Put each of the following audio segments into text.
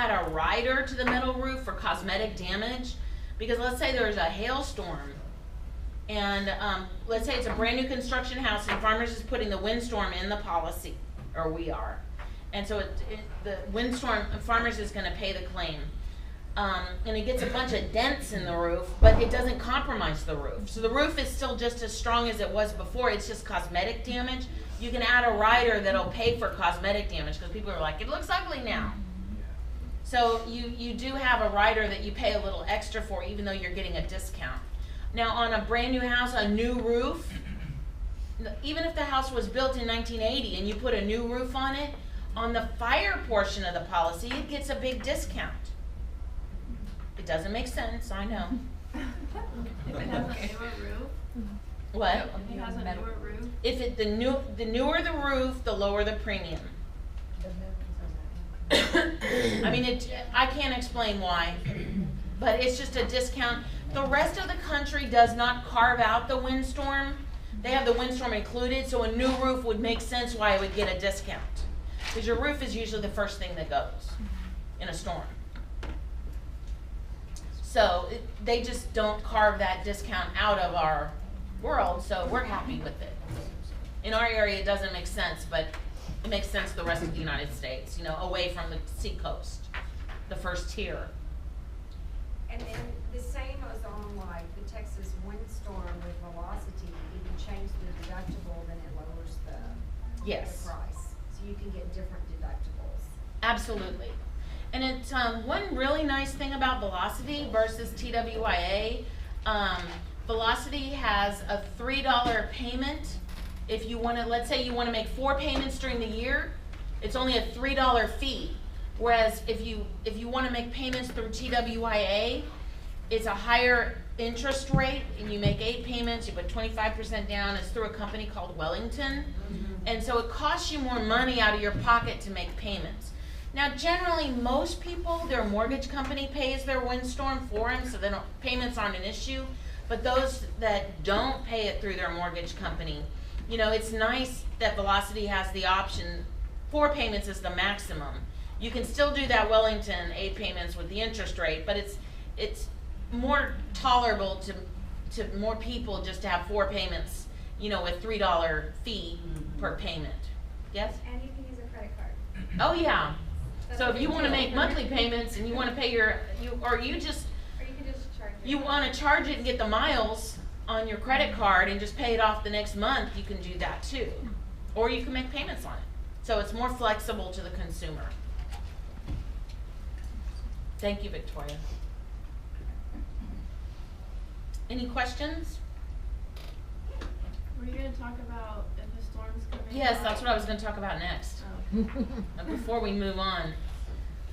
add a rider to the metal roof for cosmetic damage, because let's say there's a hailstorm, and let's say it's a brand new construction house and Farmers is putting the Windstorm in the policy, or we are. And so the Windstorm, Farmers is gonna pay the claim. And it gets a bunch of dents in the roof, but it doesn't compromise the roof. So the roof is still just as strong as it was before, it's just cosmetic damage. You can add a rider that'll pay for cosmetic damage, because people are like, it looks ugly now. So you do have a rider that you pay a little extra for, even though you're getting a discount. Now on a brand new house, a new roof, even if the house was built in 1980 and you put a new roof on it, on the fire portion of the policy, it gets a big discount. It doesn't make sense, I know. If it has a newer roof? What? If it has a newer roof? If the newer the roof, the lower the premium. I mean, I can't explain why, but it's just a discount. The rest of the country does not carve out the Windstorm. They have the Windstorm included, so a new roof would make sense why it would get a discount. Because your roof is usually the first thing that goes in a storm. So they just don't carve that discount out of our world, so we're happy with it. In our area, it doesn't make sense, but it makes sense to the rest of the United States, you know, away from the seacoast, the first tier. And then the same goes on like the Texas Windstorm with Velocity. If you change the deductible, then it lowers the Yes. price. So you can get different deductibles. Absolutely. And it's one really nice thing about Velocity versus TWIA. Velocity has a $3 payment. If you want to, let's say you want to make 4 payments during the year, it's only a $3 fee. Whereas if you want to make payments through TWIA, it's a higher interest rate, and you make 8 payments, you put 25% down. It's through a company called Wellington. And so it costs you more money out of your pocket to make payments. Now, generally, most people, their mortgage company pays their Windstorm for them, so payments aren't an issue. But those that don't pay it through their mortgage company, you know, it's nice that Velocity has the option. 4 payments is the maximum. You can still do that Wellington 8 payments with the interest rate, but it's more tolerable to more people just to have 4 payments, you know, with $3 fee per payment. Yes? And you can use a credit card. Oh yeah. That's So a if you big want to deal. make monthly payments and you want to pay or you can just Or you can just charge it. you want to charge it and get the miles on your credit card and just pay it off the next month, you can do that too. Or you can make payments on it. So it's more flexible to the consumer. Thank you, Victoria. Any questions? Were you going to talk about if the storm's coming? Yes, that's what I was going to talk about next. Oh. Before we move on,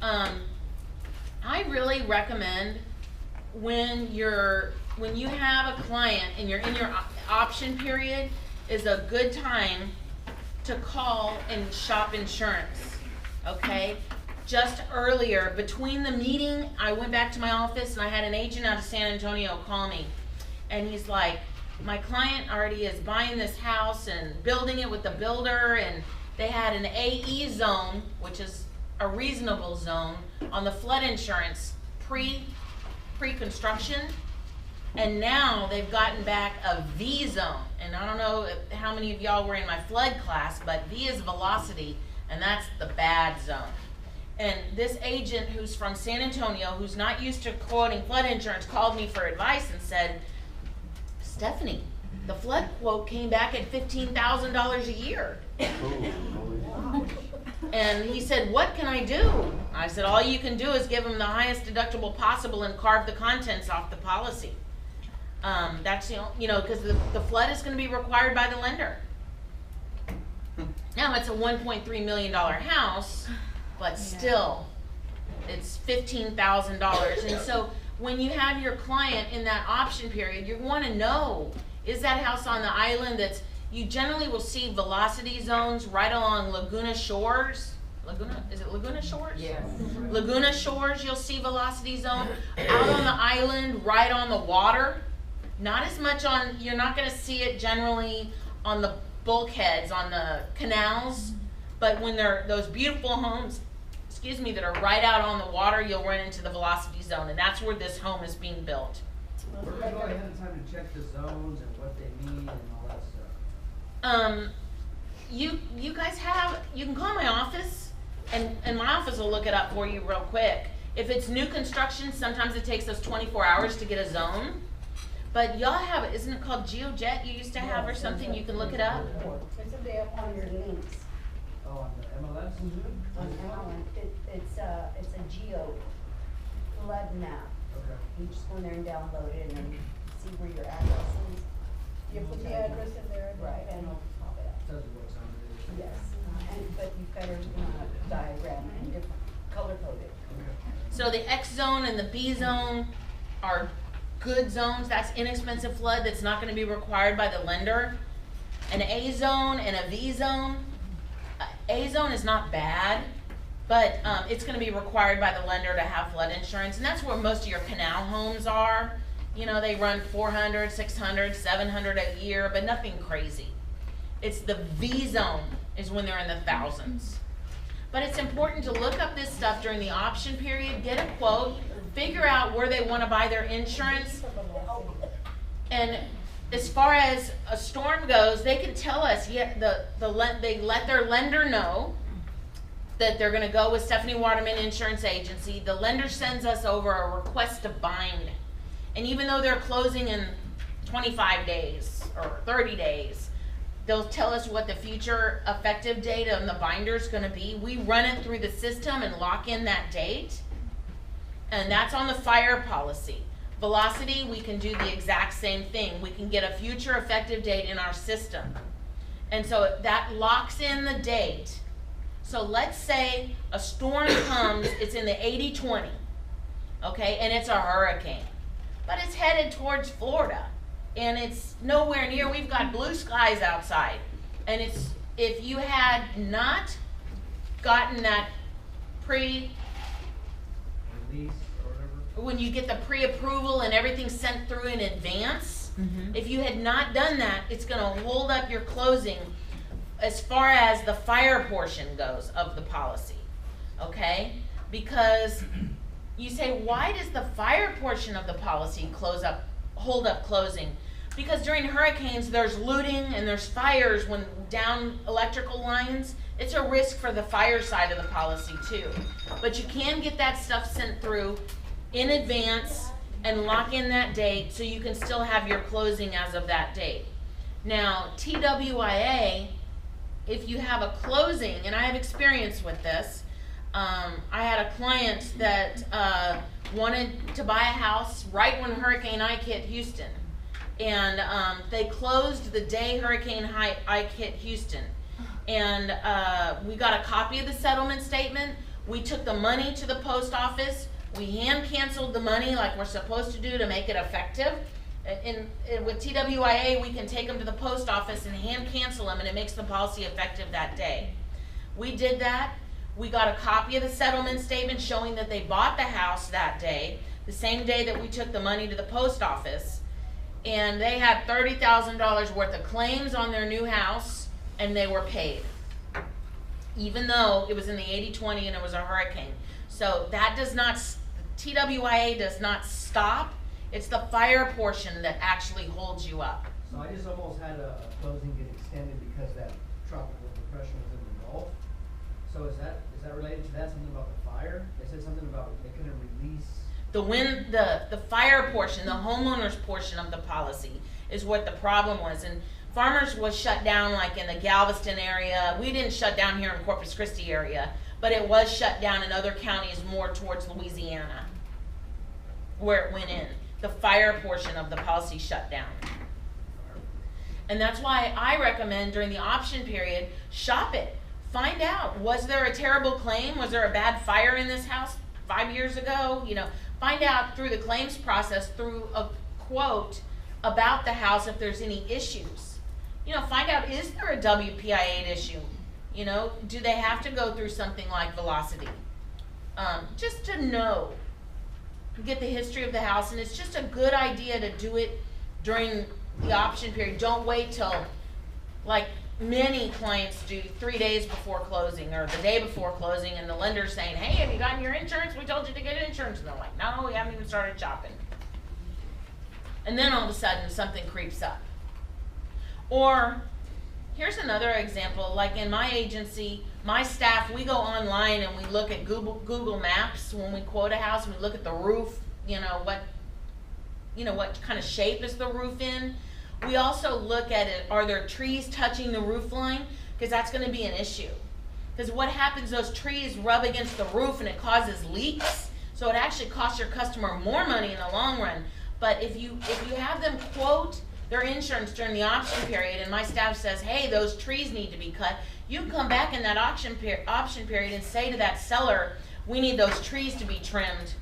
I really recommend when you have a client and you're in your option period, is a good time to call and shop insurance. Okay, just earlier between the meeting, I went back to my office and I had an agent out of San Antonio call me, and he's like, my client already is buying this house and building it with the builder, and they had an AE zone, which is a reasonable zone, on the flood insurance pre-construction, and now they've gotten back a V zone. And I don't know how many of y'all were in my flood class, but V is velocity, and that's the bad zone. And this agent who's from San Antonio, who's not used to quoting flood insurance, called me for advice and said, Stephanie, the flood quote came back at $15,000 a year. And he said, what can I do? I said, all you can do is give them the highest deductible possible and carve the contents off the policy. That's, because the flood is going to be required by the lender. Now, it's a $1.3 million house, but still, it's $15,000. And so when you have your client in that option period, you want to know, is that house on the island that's, you generally will see velocity zones right along Laguna Shores. Is it Laguna Shores? Yes. Laguna Shores, you'll see velocity zone. Out on the island, right on the water. Not as much on, you're not going to see it generally on the bulkheads, on the canals, but when they're those beautiful homes, excuse me, that are right out on the water, you'll run into the velocity zone, and that's where this home is being built. Where do we go ahead of time to check the zones and what they mean and all that stuff? You guys you can call my office, and my office will look it up for you real quick. If it's new construction, sometimes it takes us 24 hours to get a zone. But y'all have, isn't it called GeoJet you used to have or something? You can look it up. It's a day on your links. Oh, on the MLS? On Allen, it's a geo flood map. Okay. You just go in there and download it and then see where your address is. You put the address in there. Right, and it'll pop it up. Tells you what zone it is. Yes, but you've got to diagram and different color coded. So the X zone and the B zone are good zones. That's inexpensive flood that's not going to be required by the lender. An A zone and a V zone. A zone is not bad, but it's going to be required by the lender to have flood insurance, and that's where most of your canal homes are. You know, they run 400, 600, 700 a year, but nothing crazy. It's the V zone is when they're in the thousands. But it's important to look up this stuff during the option period, get a quote, figure out where they want to buy their insurance. And as far as a storm goes, they can tell us, they let their lender know that they're going to go with Stephanie Waterman Insurance Agency. The lender sends us over a request to bind. And even though they're closing in 25 days or 30 days, they'll tell us what the future effective date on the binder is going to be. We run it through the system and lock in that date. And that's on the fire policy. Velocity, we can do the exact same thing. We can get a future effective date in our system. And so that locks in the date. So let's say a storm comes, it's in the 80-20, okay, and it's a hurricane. But it's headed towards Florida. And it's nowhere near, we've got blue skies outside. And it's, if you had not gotten that Release or whatever? when you get the pre-approval and everything sent through in advance, if you had not done that, it's gonna hold up your closing as far as the fire portion goes of the policy, okay? Because you say, why does the fire portion of the policy hold up closing? Because during hurricanes, there's looting and there's fires when down electrical lines. It's a risk for the fire side of the policy too. But you can get that stuff sent through in advance and lock in that date so you can still have your closing as of that date. Now, TWIA, if you have a closing, and I have experience with this, I had a client that wanted to buy a house right when Hurricane Ike hit Houston. And they closed the day Hurricane Ike hit Houston. And we got a copy of the settlement statement. We took the money to the post office. We hand canceled the money like we're supposed to do to make it effective. With TWIA, we can take them to the post office and hand cancel them, and it makes the policy effective that day. We did that. We got a copy of the settlement statement showing that they bought the house that day, the same day that we took the money to the post office. And they had $30,000 worth of claims on their new house, and they were paid, even though it was in the 80-20 and it was a hurricane. So that does not, TWIA does not stop. It's the fire portion that actually holds you up. So I just almost had a closing get extended because that tropical depression was in the Gulf. So is that related to that, something about the fire? They said something about they couldn't release. The fire portion, the homeowners portion of the policy is what the problem was. And Farmers was shut down like in the Galveston area. We didn't shut down here in Corpus Christi area, but it was shut down in other counties more towards Louisiana, where it went in. The fire portion of the policy shut down. And that's why I recommend during the option period, shop it. Find out, was there a terrible claim? Was there a bad fire in this house 5 years ago? You know, find out through the claims process, through a quote about the house if there's any issues. You know, find out, is there a WPI8 issue? You know, do they have to go through something like velocity? Just to know, get the history of the house, and it's just a good idea to do it during the option period. Don't wait till, like many clients do 3 days before closing or the day before closing, and the lender's saying, hey, have you gotten your insurance? We told you to get insurance. And they're like, no, we haven't even started shopping. And then all of a sudden something creeps up. Or here's another example, like in my agency, my staff, we go online and we look at Google Maps when we quote a house, and we look at the roof, what kind of shape is the roof in. We also look at it, are there trees touching the roof line? Because that's going to be an issue. Because what happens, those trees rub against the roof and it causes leaks. So it actually costs your customer more money in the long run. But if you have them quote their insurance during the option period, and my staff says, hey, those trees need to be cut, you can come back in that option period and say to that seller, we need those trees to be trimmed,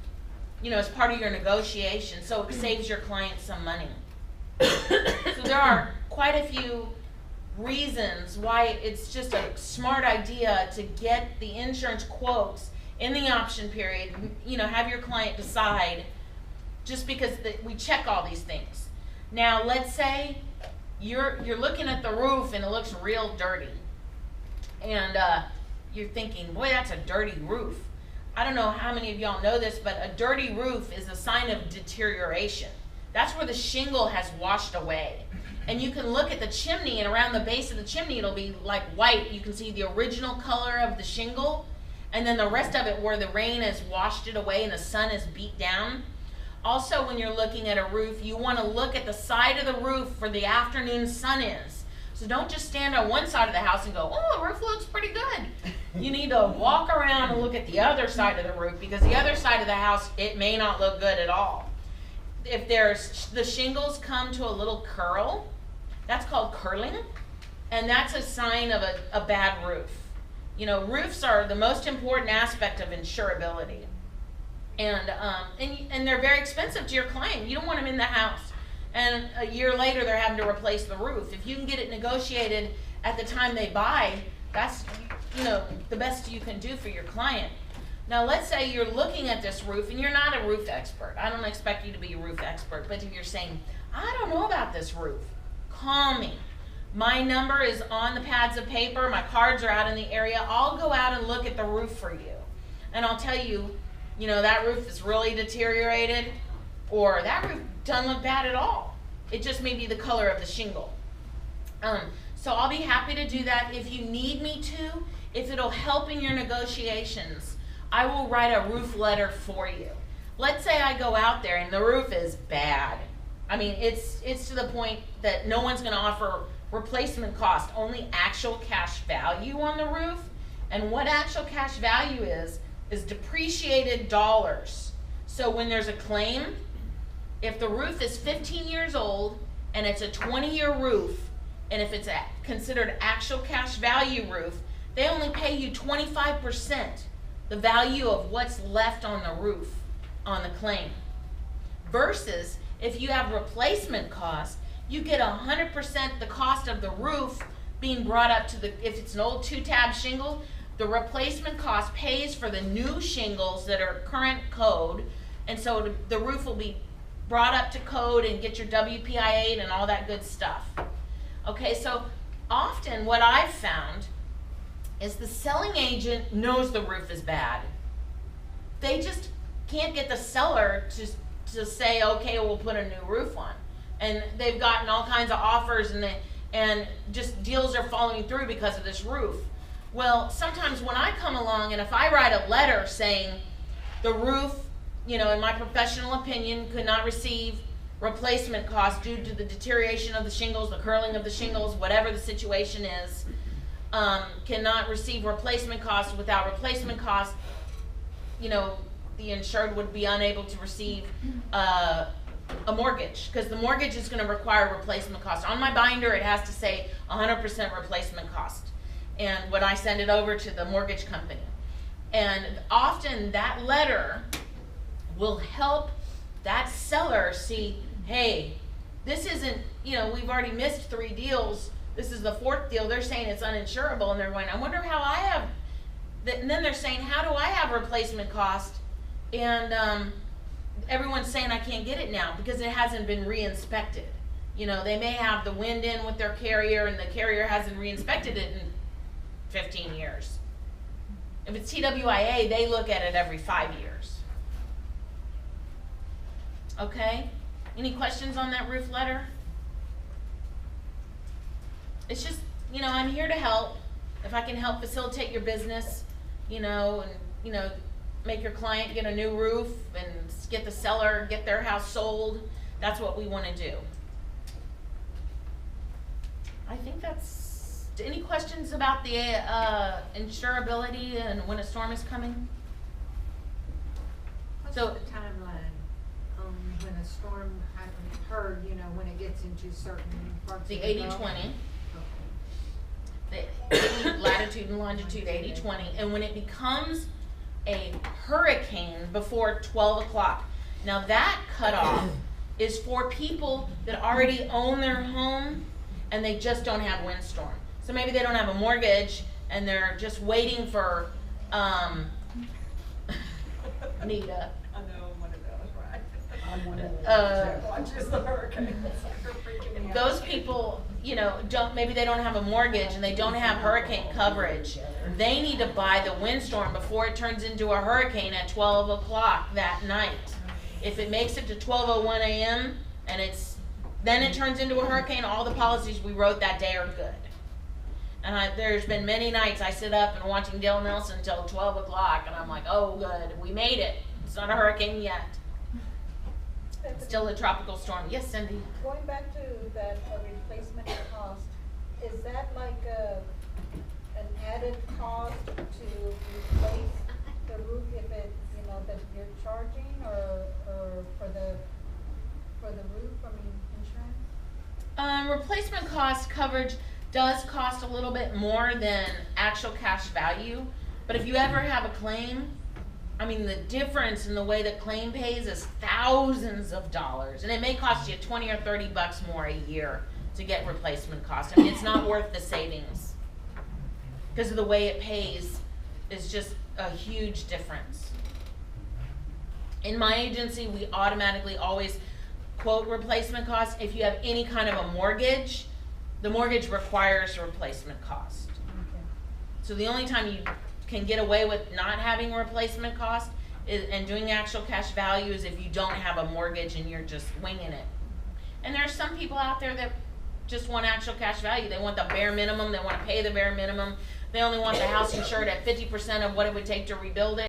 as part of your negotiation, so it saves your client some money. So there are quite a few reasons why it's just a smart idea to get the insurance quotes in the option period, have your client decide, just because we check all these things. Now, let's say you're looking at the roof and it looks real dirty. And you're thinking, boy, that's a dirty roof. I don't know how many of y'all know this, but a dirty roof is a sign of deterioration. That's where the shingle has washed away. And you can look at the chimney, and around the base of the chimney, it'll be like white. You can see the original color of the shingle, and then the rest of it where the rain has washed it away and the sun has beat down. Also, when you're looking at a roof, you want to look at the side of the roof where the afternoon sun is. So don't just stand on one side of the house and go, oh, the roof looks pretty good. You need to walk around and look at the other side of the roof, because the other side of the house, it may not look good at all. If the shingles come to a little curl, that's called curling, and that's a sign of a bad roof. Roofs are the most important aspect of insurability. And they're very expensive to your client. You don't want them in the house, and a year later they're having to replace the roof. If you can get it negotiated at the time they buy, that's the best you can do for your client. Now, let's say you're looking at this roof and you're not a roof expert. I don't expect you to be a roof expert, but if you're saying, I don't know about this roof, call me. My number is on the pads of paper. My cards are out in the area. I'll go out and look at the roof for you, and I'll tell you, that roof is really deteriorated, or that roof doesn't look bad at all. It just may be the color of the shingle. So I'll be happy to do that if you need me to. If it'll help in your negotiations, I will write a roof letter for you. Let's say I go out there and the roof is bad. I mean, it's to the point that no one's going to offer replacement cost, only actual cash value on the roof. And what actual cash value is depreciated dollars. So when there's a claim, if the roof is 15 years old and it's a 20-year roof, and if it's considered actual cash value roof, they only pay you 25% the value of what's left on the roof on the claim. Versus if you have replacement cost, you get 100% the cost of the roof being brought up to if it's an old 2-tab shingle, the replacement cost pays for the new shingles that are current code, and so the roof will be brought up to code and get your WPI8 and all that good stuff. Okay, so often what I've found is the selling agent knows the roof is bad. They just can't get the seller to say, okay, we'll put a new roof on. And they've gotten all kinds of offers, and just deals are falling through because of this roof. Well, sometimes when I come along and if I write a letter saying the roof, in my professional opinion, could not receive replacement costs due to the deterioration of the shingles, the curling of the shingles, whatever the situation is, cannot receive replacement costs. Without replacement costs, the insured would be unable to receive a mortgage, because the mortgage is going to require replacement cost. On my binder, it has to say 100% replacement cost, and when I send it over to the mortgage company. And often that letter will help that seller see, hey, this isn't, we've already missed 3 deals. This is the 4th deal. They're saying it's uninsurable, and they're going, I wonder how I have, and then they're saying, how do I have replacement cost? And everyone's saying I can't get it now because it hasn't been re-inspected. You know, they may have the wind in with their carrier and the carrier hasn't re-inspected it in 15 years. If it's TWIA, they look at it every 5 years. Okay? Any questions on that roof letter? It's just, you know, I'm here to help. If I can help facilitate your business, you know, and, you know, make your client get a new roof and get the seller, get their house sold, that's what we want to do. I think that's, any questions about the insurability and when a storm is coming? What's So- the timeline on when a storm, I've heard, you know, when it gets into certain parts of The the Gulf? 80-20. Okay. The 80 latitude and longitude 80-20, and when it becomes a hurricane before 12 o'clock. Now that cutoff is for people that already own their home and they just don't have windstorm. So maybe they don't have a mortgage and they're just waiting for Nita. I know one of those, right? I'm one of those. Uh, Watches the hurricane. You're freaking me out. Those people, you know, maybe they don't have a mortgage and they don't have hurricane coverage. They need to buy the windstorm before it turns into a hurricane at 12 o'clock that night. If it makes it to 12:01 a.m. and then it turns into a hurricane, all the policies we wrote that day are good. And there's been many nights I sit up and watching Dale Nelson until 12 o'clock and I'm like, oh good, we made it. It's not a hurricane yet. It's still a tropical storm. Yes, Cindy? Going back to that replacement cost, is that like an added cost to replace the roof if it, you know, that you're charging or for the roof, I mean, insurance? Replacement cost coverage does cost a little bit more than actual cash value, but if you ever have a claim, I mean, the difference in the way the claim pays is thousands of dollars, and it may cost you 20 or 30 bucks more a year to get replacement cost. I mean, it's not worth the savings because of the way it pays is just a huge difference. In my agency, we automatically always quote replacement cost. If you have any kind of a mortgage, the mortgage requires a replacement cost. Okay. So the only time you can get away with not having a replacement cost and doing actual cash value is if you don't have a mortgage and you're just winging it. And there are some people out there that just want actual cash value. They want the bare minimum. They want to pay the bare minimum. They only want the house insured at 50% of what it would take to rebuild it.